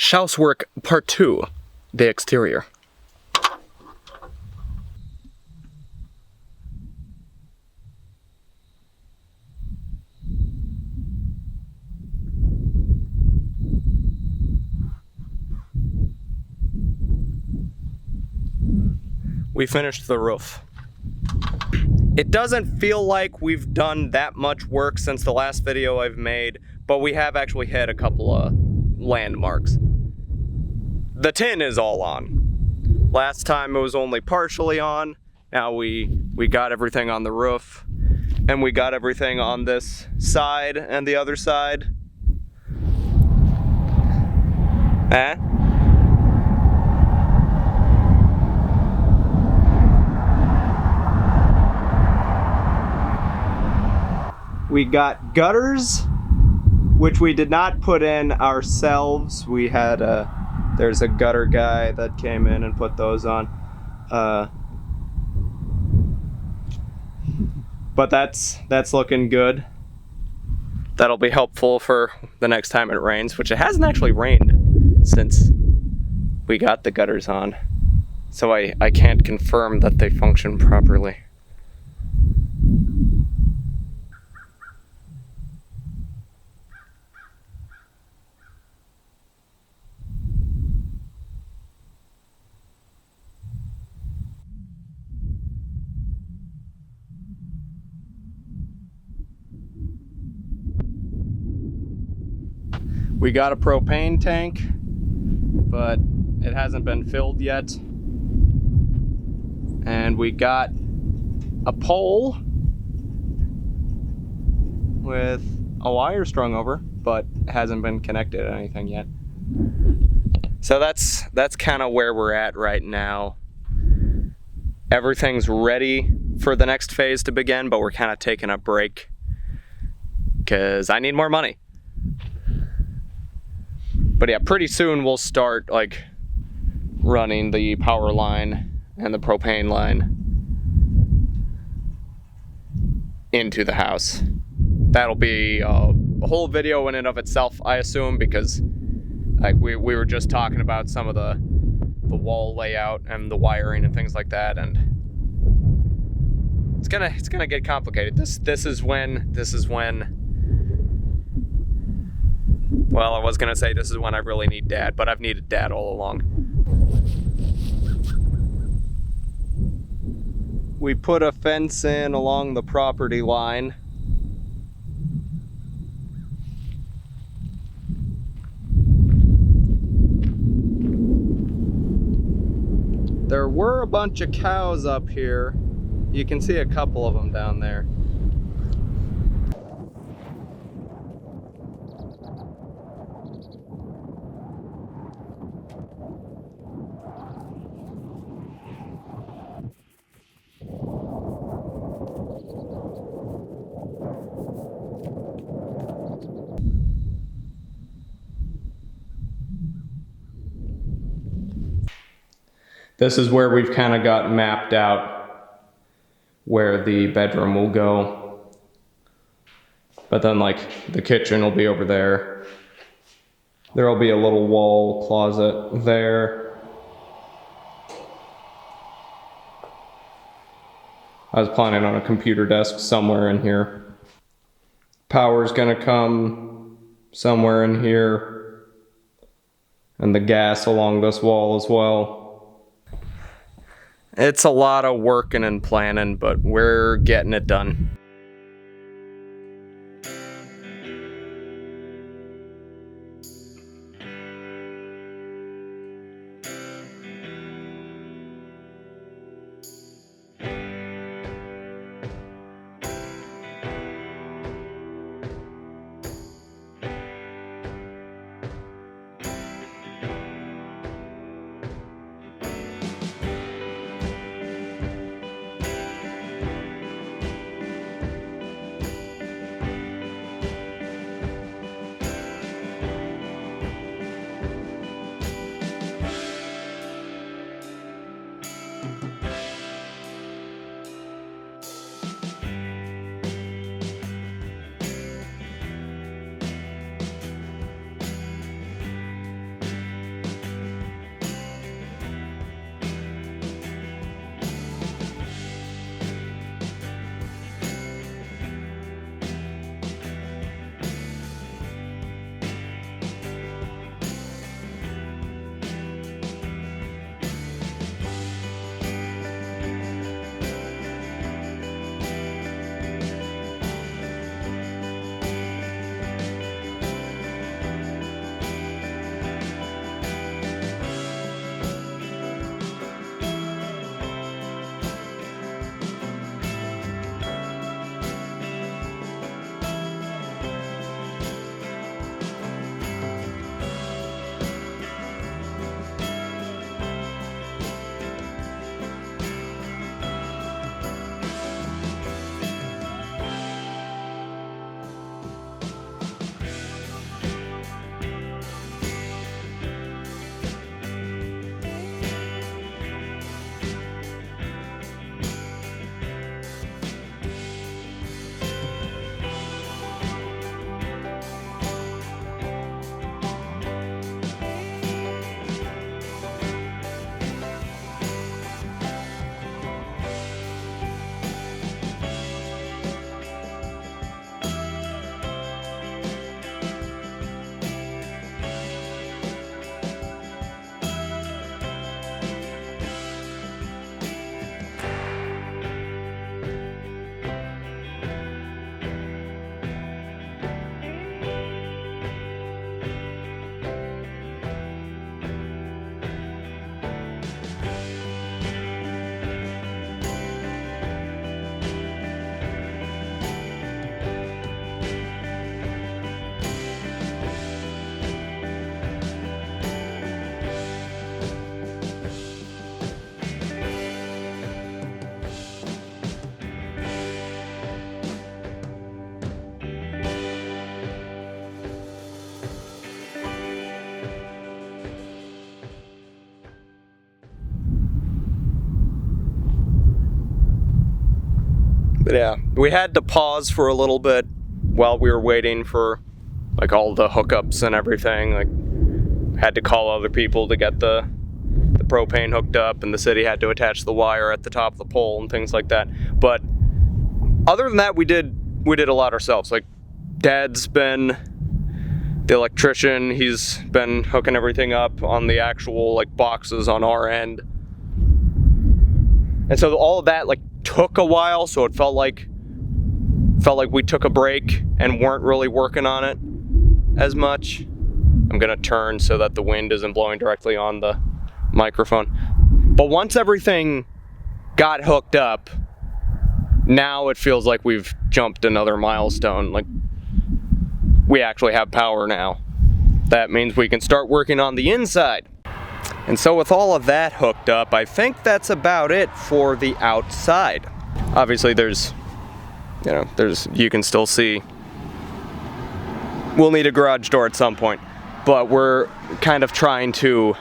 Shouse work part 2, the exterior. We finished the roof. It doesn't feel like we've done that much work since the last video I've made, but we have actually hit a couple of landmarks. The tin is all on. Last time it was only partially on. Now we got everything on the roof, and we got everything on this side and the other side. We got gutters, which we did not put in ourselves. We had there's a gutter guy that came in and put those on. But that's looking good. That'll be helpful for the next time it rains, which it hasn't actually rained since we got the gutters on. So I can't confirm that they function properly. We got a propane tank, but it hasn't been filled yet. And we got a pole with a wire strung over, but hasn't been connected to anything yet. So that's kind of where we're at right now. Everything's ready for the next phase to begin, but we're kind of taking a break because I need more money. But yeah, pretty soon we'll start like running the power line and the propane line into the house. That'll be a whole video in and of itself, I assume, because like we were just talking about some of the wall layout and the wiring and things like that, and it's gonna get complicated. This is when well, I was gonna say this is when I really need Dad, but I've needed Dad all along. We put a fence in along the property line. There were a bunch of cows up here. You can see a couple of them down there. This is where we've kind of got mapped out where the bedroom will go. But then like the kitchen will be over there. There'll be a little wall closet there. I was planning on a computer desk somewhere in here. Power's gonna come somewhere in here. And the gas along this wall as well. It's a lot of working and planning, but we're getting it done. But yeah, we had to pause for a little bit while we were waiting for like all the hookups and everything. Like, had to call other people to get the propane hooked up, and the city had to attach the wire at the top of the pole and things like that. But other than that, we did a lot ourselves. Like, Dad's been the electrician. He's been hooking everything up on the actual like boxes on our end. And so all of that like took a while, so it felt like we took a break and weren't really working on it as much. I'm gonna turn so that the wind isn't blowing directly on the microphone. But once everything got hooked up, now it feels like we've jumped another milestone. Like, we actually have power now. That means we can start working on the inside. And so with all of that hooked up, I think that's about it for the outside. Obviously you can still see, we'll need a garage door at some point, but we're kind of trying to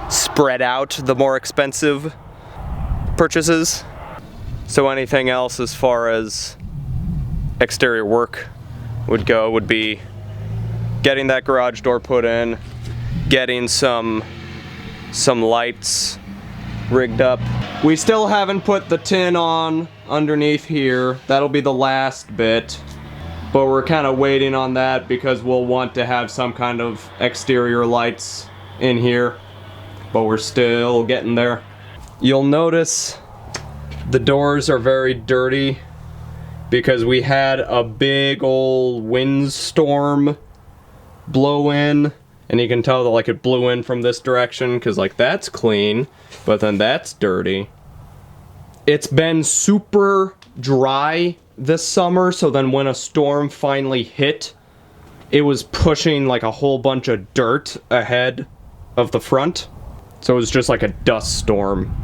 spread out the more expensive purchases. So anything else as far as exterior work would go would be getting that garage door put in, getting some lights rigged up. We still haven't put the tin on underneath here. That'll be the last bit, but we're kind of waiting on that because we'll want to have some kind of exterior lights in here, but we're still getting there. You'll notice the doors are very dirty because we had a big old windstorm blow in, and you can tell that like it blew in from this direction because like that's clean, but then that's dirty. It's been super dry this summer, so then when a storm finally hit, it was pushing like a whole bunch of dirt ahead of the front. So it was just like a dust storm.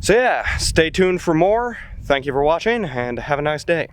So yeah, stay tuned for more. Thank you for watching, and have a nice day.